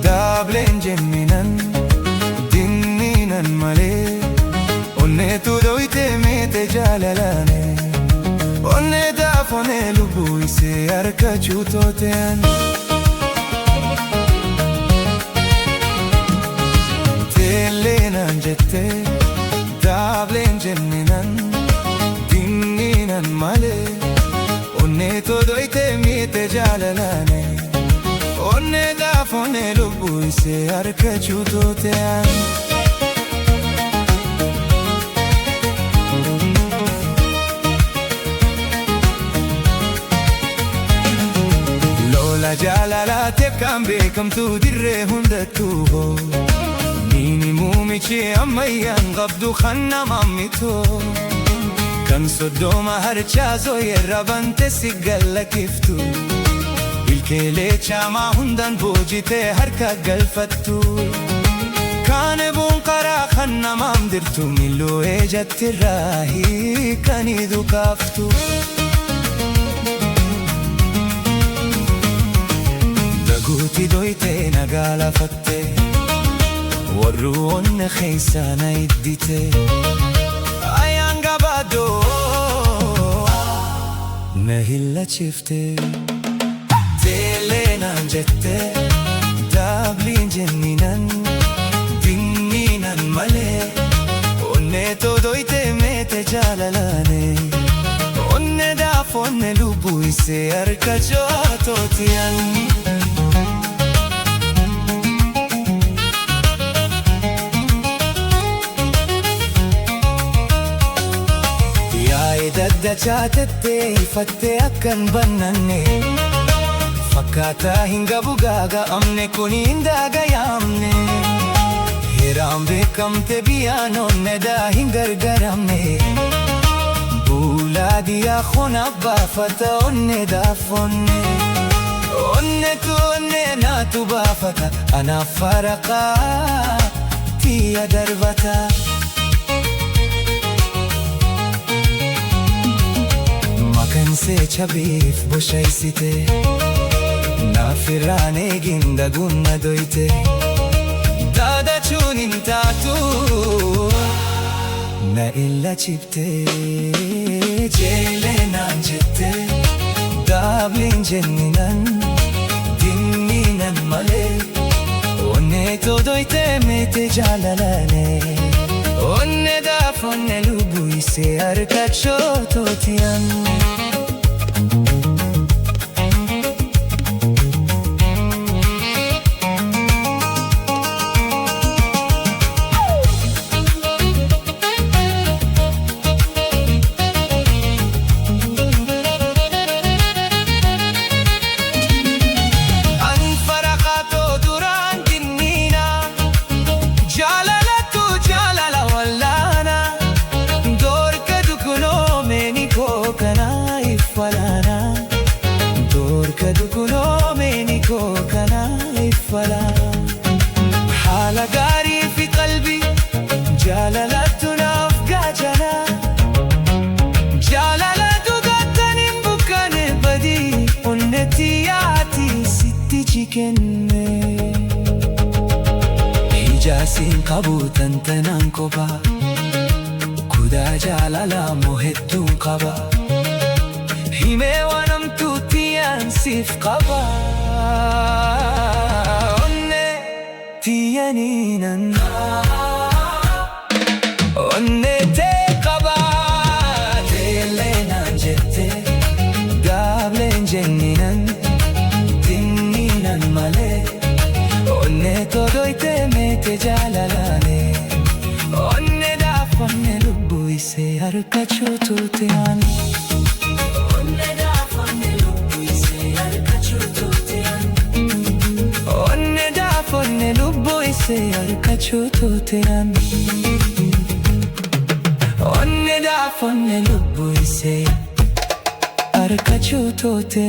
Daableen jenninan dinninan malee onneetu dhoytee meete jaalalaane onneedhaaf onee lubbuu isee harkachuu tooteen teelleenan jettee daableen jenninan dinninan malee onneetu dhoytee meete jaalalaane onneedhaaf onee lubbuu isee harkachuu tooteen lola jaalalaatiif kan beekamtu dirree hundattuu hoo niini muumichi ammayyaan qabdu kan nama mitoo kan soddoma harchaasoo yerra bante si gallakiftu ilkeelee caamaa hundaan boojitee harka galfattu kaan ebuun karaa kan namaam dirtu milluu ejattirraa hiikanii dukaaftu daguuti dhoytee nagaa lafattee warru onne keessaa na idditee ayaan gabaadoo na hillachiftee teelleenan jettee daableen jenninan dinninan malee onneetu dhoytee meete jaalalaane onneedhaaf onne lubbuu isee harkachuu tooteen yaa'ee daddachaatettee ifattee akkan bannanne fakkaataa hin gabu gaaga'amne kun hin daagayaamne hiraan beekamte biyyaan onneedhaa hin gargaramne buulaa diyaa khona baafata onneedhaaf onneetu onnee naatu baafata anaaf faraqaa tiyya darbata makansee chabiif boshaysite naafirraan eegin dagunna dhoyte daadachuun hin taatu na illachifte jeeleenaan jette daableen jenninan dinninan malee onneetu dhoyte meete jaalalaane onneedhaaf onne lubbuu isee harkachuu tooteen haala gaarii fi qalbii jaalalatu naaf gaachana jaalalatu gaatan hin bukkane badii onnetti yaati sitti jikenne ijaasiin qabu tantanaan kophaa kudaa jaalalaa moo hedduun qaba himee waanamtuutti yaansiif qaba tiyaninan onneetee qabaa teelleenaan jettee daableen jenninan dinninan malee onneetu dhoytee meete jaalalaane onneedhaaf onne lubbuu isee harka cuutuuti onneedhaaf onne lubbuu isee harka cuutuuti onneedhaaf onne lubbuu isee harka cuutuuti